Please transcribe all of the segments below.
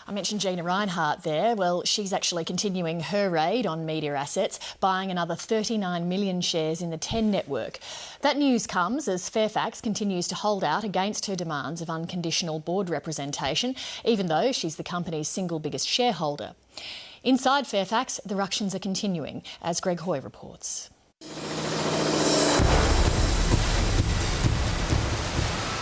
I mentioned Gina Rinehart there. Well, she's actually continuing her raid on media assets, buying another 39 million shares in the 10 network. That news comes as Fairfax continues to hold out against her demands of unconditional board representation, even though she's the company's single biggest shareholder. Inside Fairfax, the ructions are continuing, as Greg Hoy reports.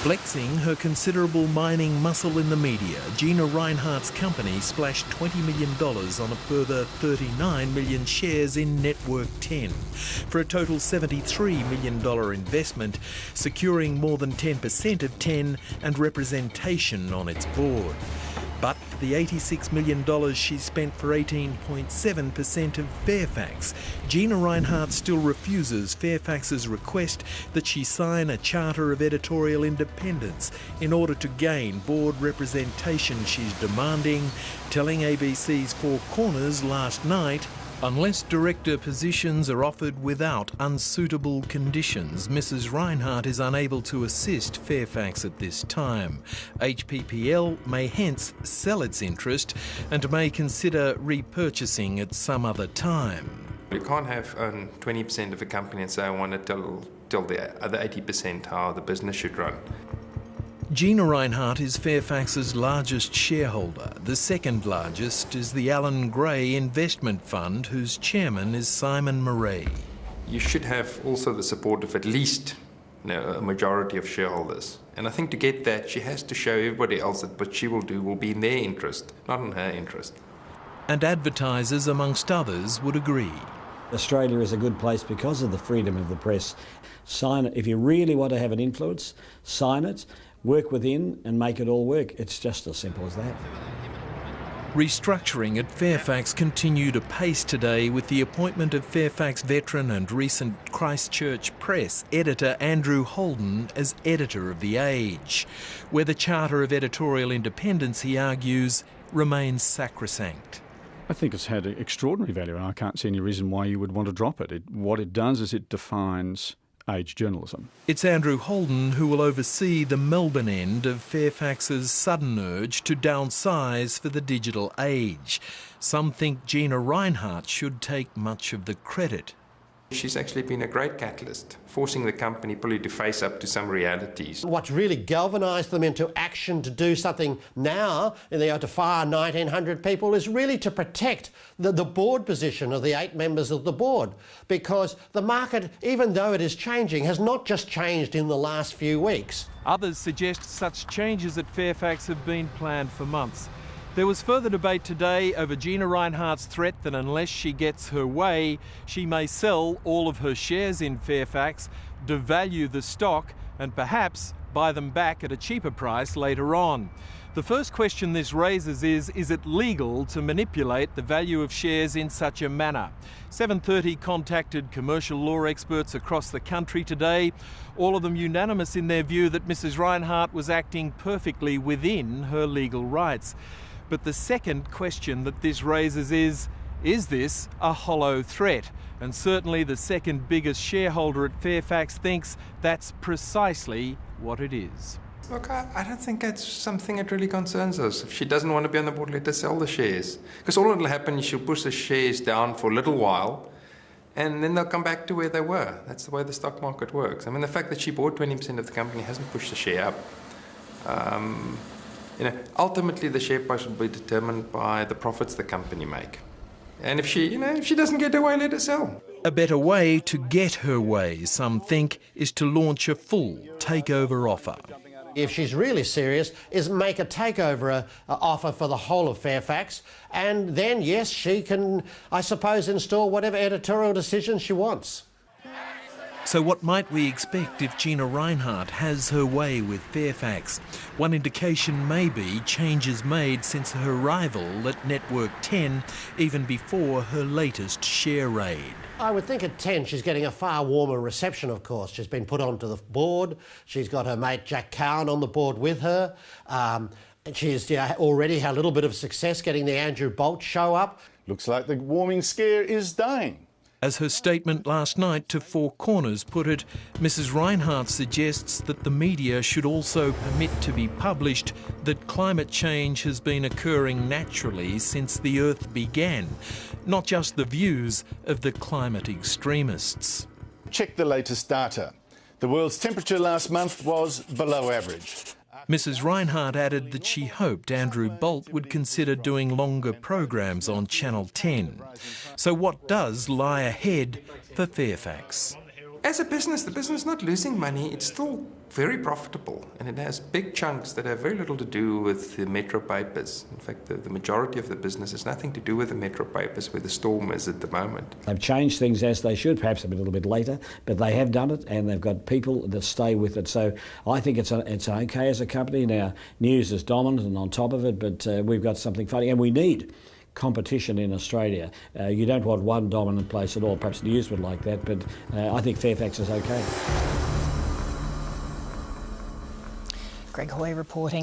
Flexing her considerable mining muscle in the media, Gina Rinehart's company splashed $20 million on a further 39 million shares in Network 10 for a total $73 million investment, securing more than 10% of 10 and representation on its board. But the $86 million she spent for 18.7% of Fairfax, Gina Rinehart still refuses Fairfax's request that she sign a charter of editorial independence in order to gain board representation she's demanding, telling ABC's Four Corners last night, unless director positions are offered without unsuitable conditions, Mrs. Rinehart is unable to assist Fairfax at this time. HPPL may hence sell its interest and may consider repurchasing at some other time. You can't have 20% of a company and say, I want to tell the other 80% how the business should run. Gina Rinehart is Fairfax's largest shareholder. The second largest is the Allan Gray Investment Fund, whose chairman is Simon Murray. You should have also the support of at least a majority of shareholders. And I think to get that, she has to show everybody else that what she will do will be in their interest, not in her interest. And advertisers, amongst others, would agree. Australia is a good place because of the freedom of the press. Sign it. If you really want to have an influence, sign it. Work within and make it all work. It's just as simple as that. Restructuring at Fairfax continued apace today with the appointment of Fairfax veteran and recent Christchurch Press editor Andrew Holden as editor of The Age, where the Charter of Editorial Independence, he argues, remains sacrosanct. I think it's had extraordinary value and I can't see any reason why you would want to drop it. What it does is it defines age journalism. It's Andrew Holden who will oversee the Melbourne end of Fairfax's sudden urge to downsize for the digital age. Some think Gina Rinehart should take much of the credit. She's actually been a great catalyst, forcing the company probably to face up to some realities. What's really galvanised them into action to do something now, and they are to fire 1,900 people, is really to protect the board position of the 8 members of the board. Because the market, even though it is changing, has not just changed in the last few weeks. Others suggest such changes at Fairfax have been planned for months. There was further debate today over Gina Rinehart's threat that unless she gets her way, she may sell all of her shares in Fairfax, devalue the stock and perhaps buy them back at a cheaper price later on. The first question this raises is it legal to manipulate the value of shares in such a manner? 7:30 contacted commercial law experts across the country today, all of them unanimous in their view that Mrs. Rinehart was acting perfectly within her legal rights. But the second question that this raises is this a hollow threat? And certainly the second biggest shareholder at Fairfax thinks that's precisely what it is. Look, I don't think that's something that really concerns us. If she doesn't want to be on the board, let her sell the shares. Because all that will happen is she'll push the shares down for a little while and then they'll come back to where they were. That's the way the stock market works. I mean, the fact that she bought 20% of the company hasn't pushed the share up. Ultimately the share price will be determined by the profits the company make. And if she doesn't get her way, let her sell. A better way to get her way, some think, is to launch a full takeover offer. If she's really serious, is make a takeover offer for the whole of Fairfax, and then, yes, she can, I suppose, install whatever editorial decisions she wants. So what might we expect if Gina Rinehart has her way with Fairfax? One indication may be changes made since her arrival at Network 10, even before her latest share raid. I would think at 10 she's getting a far warmer reception, of course. She's been put onto the board. She's got her mate Jack Cowan on the board with her. She's already had a little bit of success getting the Andrew Bolt show up. Looks like the warming scare is dying. As her statement last night to Four Corners put it, Mrs Rinehart suggests that the media should also permit to be published that climate change has been occurring naturally since the Earth began, not just the views of the climate extremists. Check the latest data. The world's temperature last month was below average. Mrs Rinehart added that she hoped Andrew Bolt would consider doing longer programs on Channel 10. So what does lie ahead for Fairfax? As a business, the business is not losing money. It's still very profitable, and it has big chunks that have very little to do with the metro papers. In fact, the majority of the business has nothing to do with the metro papers, where the storm is at the moment. They've changed things as they should, perhaps a little bit later, but they have done it, and they've got people that stay with it. So I think it's okay as a company. Now, news is dominant and on top of it, but we've got something funny, and we need competition in Australia. You don't want one dominant place at all. Perhaps news would like that, but I think Fairfax is okay. Greg Hoy reporting.